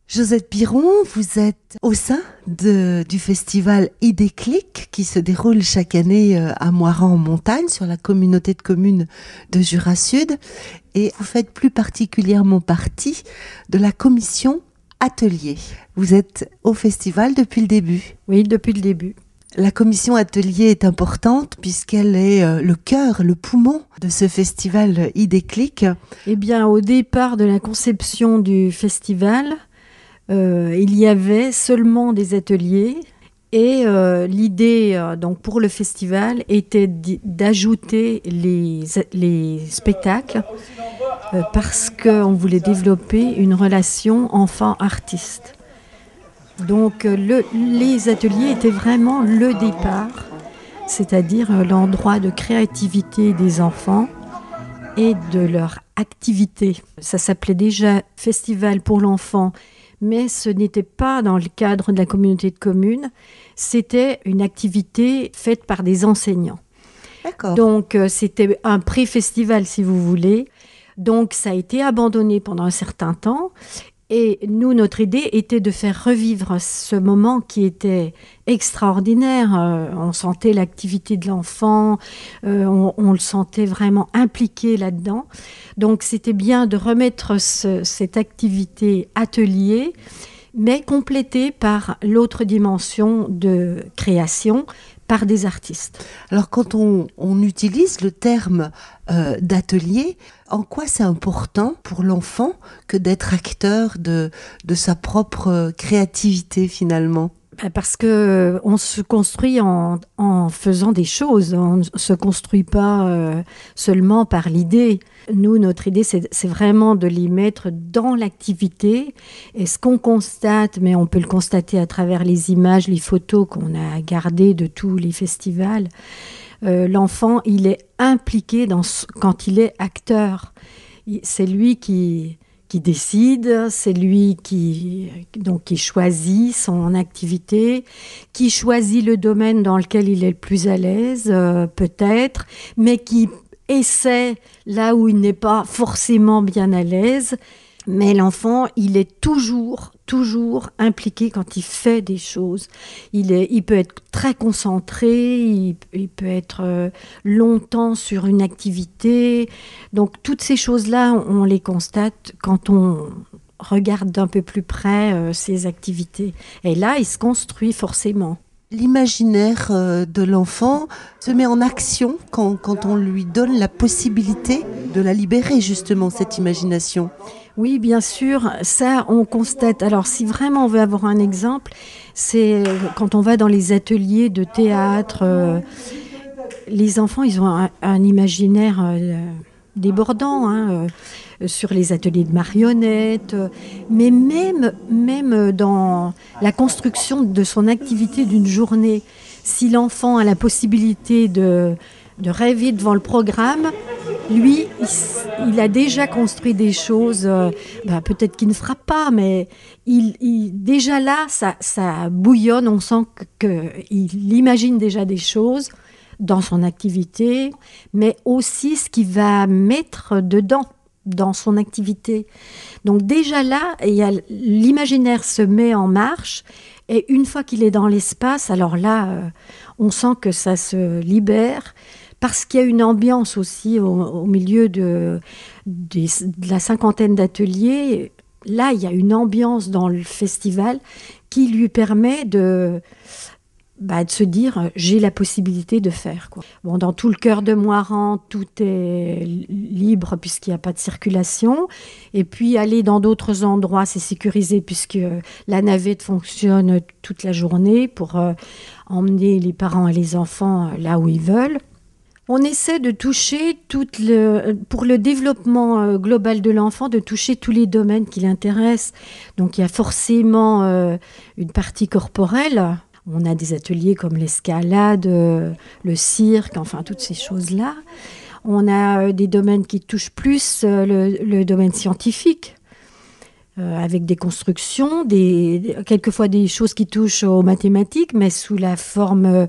Josette Piron, vous êtes au sein du festival Idéclic qui se déroule chaque année à Moirans-en-Montagne sur la communauté de communes de Jura Sud et vous faites plus particulièrement partie de la commission Atelier. Vous êtes au festival depuis le début. Oui, depuis le début. La commission Atelier est importante puisqu'elle est le cœur, le poumon de ce festival Idéclic. Eh bien, au départ de la conception du festival, il y avait seulement des ateliers et l'idée donc pour le festival était d'ajouter les spectacles parce qu'on voulait développer une relation enfant-artiste. Donc les ateliers étaient vraiment le départ, c'est-à-dire l'endroit de créativité des enfants et de leur activité. Ça s'appelait déjà Festival pour l'enfant, mais ce n'était pas dans le cadre de la communauté de communes, c'était une activité faite par des enseignants. D'accord. Donc c'était un pré-festival si vous voulez, donc ça a été abandonné pendant un certain temps. Et nous, notre idée était de faire revivre ce moment qui était extraordinaire. On sentait l'activité de l'enfant, on le sentait vraiment impliqué là-dedans. Donc c'était bien de remettre cette activité atelier, mais complétée par l'autre dimension de création par des artistes. Alors quand on utilise le terme d'atelier, en quoi c'est important pour l'enfant que d'être acteur de sa propre créativité finalement ? Parce qu'on se construit en faisant des choses, on ne se construit pas seulement par l'idée. Nous, notre idée, c'est vraiment de les mettre dans l'activité. Et ce qu'on constate, mais on peut le constater à travers les images, les photos qu'on a gardées de tous les festivals, l'enfant, il est impliqué quand il est acteur. C'est lui qui décide, c'est lui qui choisit son activité, qui choisit le domaine dans lequel il est le plus à l'aise, peut-être, mais qui essaie là où il n'est pas forcément bien à l'aise. Mais l'enfant, il est toujours impliqué quand il fait des choses. Il peut être très concentré, il peut être longtemps sur une activité. Donc toutes ces choses-là, on les constate quand on regarde d'un peu plus près ces activités. Et là, il se construit forcément. L'imaginaire de l'enfant se met en action quand on lui donne la possibilité de la libérer, justement, cette imagination. Oui, bien sûr, ça on constate. Alors si vraiment on veut avoir un exemple, c'est quand on va dans les ateliers de théâtre, les enfants ils ont un imaginaire débordant sur les ateliers de marionnettes, mais même dans la construction de son activité d'une journée, si l'enfant a la possibilité de rêver devant le programme, lui, il a déjà construit des choses, peut-être qu'il ne fera pas, mais déjà là, ça bouillonne, on sent qu'il imagine déjà des choses dans son activité, mais aussi ce qu'il va mettre dedans, dans son activité. Donc déjà là, l'imaginaire se met en marche, et une fois qu'il est dans l'espace, alors là, on sent que ça se libère, parce qu'il y a une ambiance aussi au milieu de la cinquantaine d'ateliers. Là, il y a une ambiance dans le festival qui lui permet de se dire j'ai la possibilité de faire, quoi. Bon, dans tout le cœur de Moirans, tout est libre puisqu'il n'y a pas de circulation. Et puis aller dans d'autres endroits, c'est sécurisé puisque la navette fonctionne toute la journée pour emmener les parents et les enfants là où ils veulent. On essaie de toucher pour le développement global de l'enfant, de toucher tous les domaines qui l'intéressent. Donc il y a forcément une partie corporelle. On a des ateliers comme l'escalade, le cirque, enfin toutes ces choses-là. On a des domaines qui touchent plus le domaine scientifique, avec des constructions, quelquefois des choses qui touchent aux mathématiques, mais sous la forme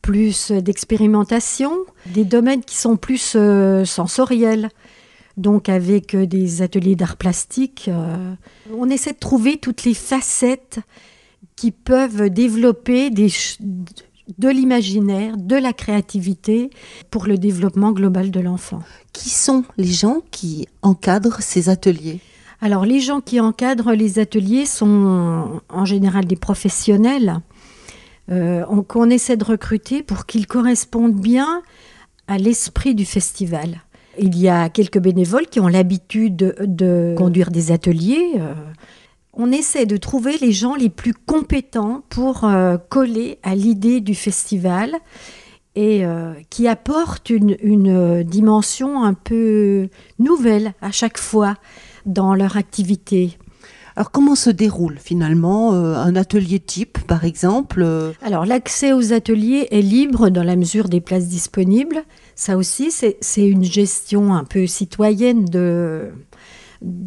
plus d'expérimentation, des domaines qui sont plus sensoriels. donc avec des ateliers d'art plastique. On essaie de trouver toutes les facettes qui peuvent développer de l'imaginaire, de la créativité pour le développement global de l'enfant. Qui sont les gens qui encadrent ces ateliers ? Alors, les gens qui encadrent les ateliers sont en général des professionnels qu'on essaie de recruter pour qu'ils correspondent bien à l'esprit du festival. Il y a quelques bénévoles qui ont l'habitude de conduire des ateliers. On essaie de trouver les gens les plus compétents pour coller à l'idée du festival et qui apportent une dimension un peu nouvelle à chaque fois dans leur activité. Alors comment se déroule finalement un atelier type par exemple Alors l'accès aux ateliers est libre dans la mesure des places disponibles. Ça aussi c'est une gestion un peu citoyenne de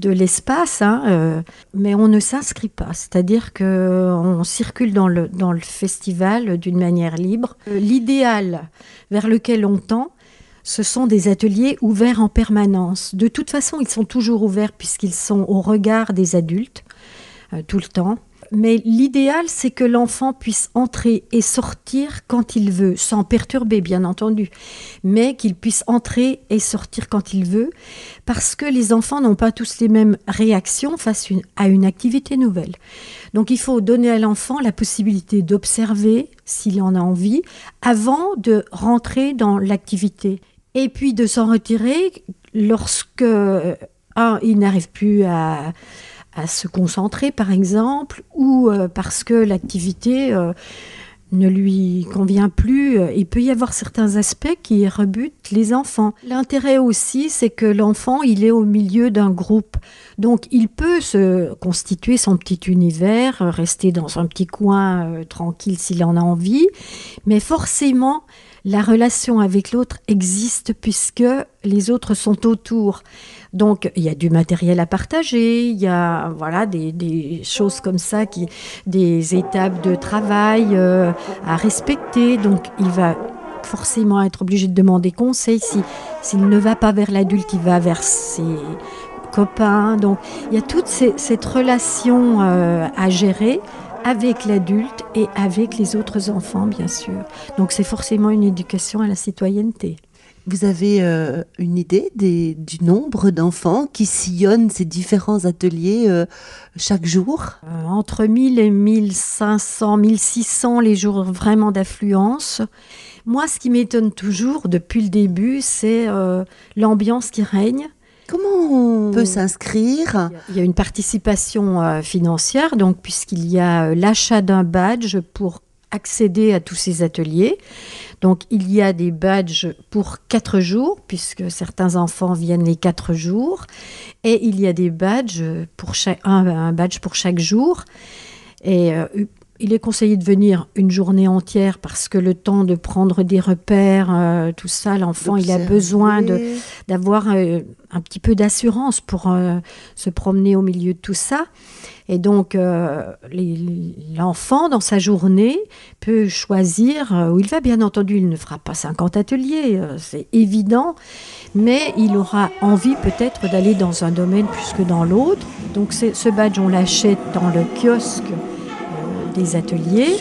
l'espace, mais on ne s'inscrit pas. C'est-à-dire qu'on circule dans le festival d'une manière libre. L'idéal vers lequel on tend, ce sont des ateliers ouverts en permanence. De toute façon, ils sont toujours ouverts puisqu'ils sont au regard des adultes, tout le temps. Mais l'idéal, c'est que l'enfant puisse entrer et sortir quand il veut, sans perturber, bien entendu, mais qu'il puisse entrer et sortir quand il veut, parce que les enfants n'ont pas tous les mêmes réactions face à une activité nouvelle. Donc il faut donner à l'enfant la possibilité d'observer, s'il en a envie, avant de rentrer dans l'activité. Et puis de s'en retirer lorsque, il n'arrive plus à se concentrer, par exemple, ou parce que l'activité ne lui convient plus. Il peut y avoir certains aspects qui rebutent les enfants. L'intérêt aussi, c'est que l'enfant, il est au milieu d'un groupe. Donc, il peut se constituer son petit univers, rester dans un petit coin tranquille s'il en a envie. Mais forcément, la relation avec l'autre existe puisque les autres sont autour. Donc, il y a du matériel à partager, il y a des choses comme ça, des étapes de travail à respecter. Donc, il va forcément être obligé de demander conseil. S'il ne va pas vers l'adulte, il va vers ses copains. Donc, il y a toute cette relation à gérer avec l'adulte et avec les autres enfants, bien sûr. Donc, c'est forcément une éducation à la citoyenneté. Vous avez une idée du nombre d'enfants qui sillonnent ces différents ateliers chaque jour ? Entre 1000 et 1500, 1600 les jours vraiment d'affluence. Moi, ce qui m'étonne toujours depuis le début, c'est l'ambiance qui règne. Comment on peut s'inscrire ? Il y a une participation financière, donc puisqu'il y a l'achat d'un badge pour accéder à tous ces ateliers. Donc, il y a des badges pour 4 jours, puisque certains enfants viennent les 4 jours. Et il y a des badges pour un badge pour chaque jour. Et il est conseillé de venir une journée entière parce que le temps de prendre des repères, tout ça, l'enfant, il a besoin d'avoir un petit peu d'assurance pour se promener au milieu de tout ça. Et donc, l'enfant, dans sa journée, peut choisir où il va. Bien entendu, il ne fera pas 50 ateliers, c'est évident, mais il aura envie peut-être d'aller dans un domaine plus que dans l'autre. Donc, ce badge, on l'achète dans le kiosque des ateliers,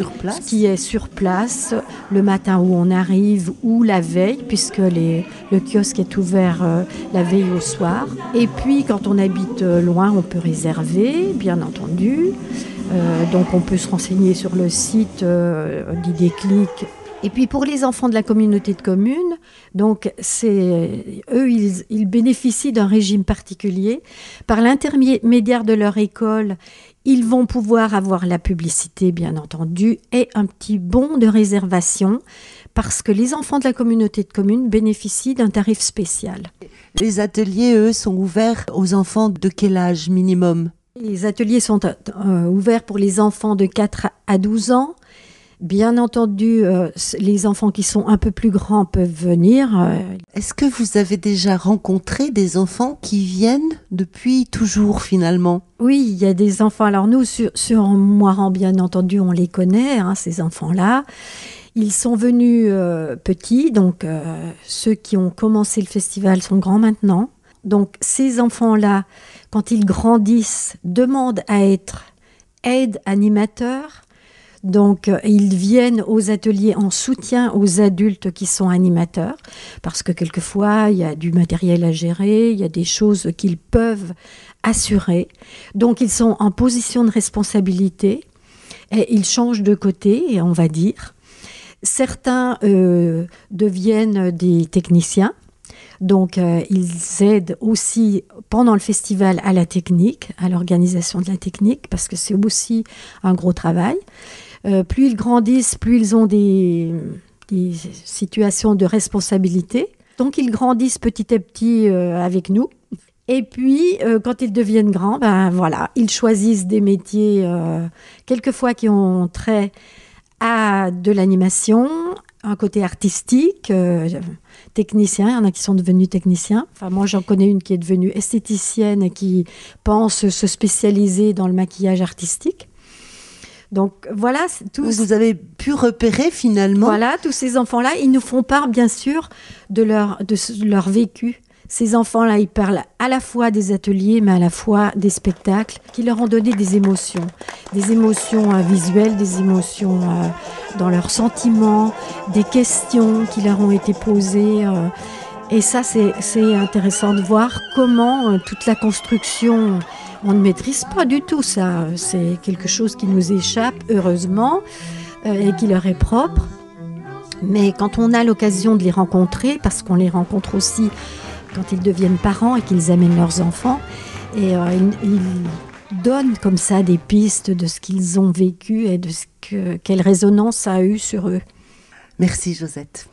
qui est sur place le matin où on arrive ou la veille, puisque le kiosque est ouvert la veille au soir. Et puis quand on habite loin, on peut réserver, bien entendu. Donc on peut se renseigner sur le site d'Idéclic. Et puis pour les enfants de la communauté de communes, donc ils bénéficient d'un régime particulier. Par l'intermédiaire de leur école, ils vont pouvoir avoir la publicité, bien entendu, et un petit bon de réservation, parce que les enfants de la communauté de communes bénéficient d'un tarif spécial. Les ateliers, eux, sont ouverts aux enfants de quel âge minimum ? Les ateliers sont ouverts pour les enfants de 4 à 12 ans. Bien entendu, les enfants qui sont un peu plus grands peuvent venir. Est-ce que vous avez déjà rencontré des enfants qui viennent depuis toujours finalement ? Oui, il y a des enfants. Alors nous, sur Moirans, bien entendu, on les connaît, ces enfants-là. Ils sont venus petits, donc ceux qui ont commencé le festival sont grands maintenant. Donc ces enfants-là, quand ils grandissent, demandent à être aide-animateurs. Donc, ils viennent aux ateliers en soutien aux adultes qui sont animateurs, parce que quelquefois, il y a du matériel à gérer, il y a des choses qu'ils peuvent assurer. Donc, ils sont en position de responsabilité et ils changent de côté, on va dire. Certains deviennent des techniciens. Donc, ils aident aussi pendant le festival à la technique, à l'organisation de la technique, parce que c'est aussi un gros travail. Plus ils grandissent, plus ils ont des situations de responsabilité. Donc, ils grandissent petit à petit avec nous. Et puis, quand ils deviennent grands, ben voilà, ils choisissent des métiers, quelquefois qui ont trait à de l'animation, un côté artistique, technicien, il y en a qui sont devenus techniciens. Enfin, moi, j'en connais une qui est devenue esthéticienne et qui pense se spécialiser dans le maquillage artistique. Donc voilà, vous avez pu repérer finalement. Voilà, tous ces enfants-là, ils nous font part bien sûr de leur vécu. Ces enfants-là, ils parlent à la fois des ateliers, mais à la fois des spectacles qui leur ont donné des émotions visuelles, des émotions dans leurs sentiments, des questions qui leur ont été posées. Et ça, c'est intéressant de voir comment toute la construction, on ne maîtrise pas du tout ça. C'est quelque chose qui nous échappe, heureusement, et qui leur est propre. Mais quand on a l'occasion de les rencontrer, parce qu'on les rencontre aussi quand ils deviennent parents et qu'ils amènent leurs enfants, et ils donnent comme ça des pistes de ce qu'ils ont vécu et de quelle résonance ça a eu sur eux. Merci Josette.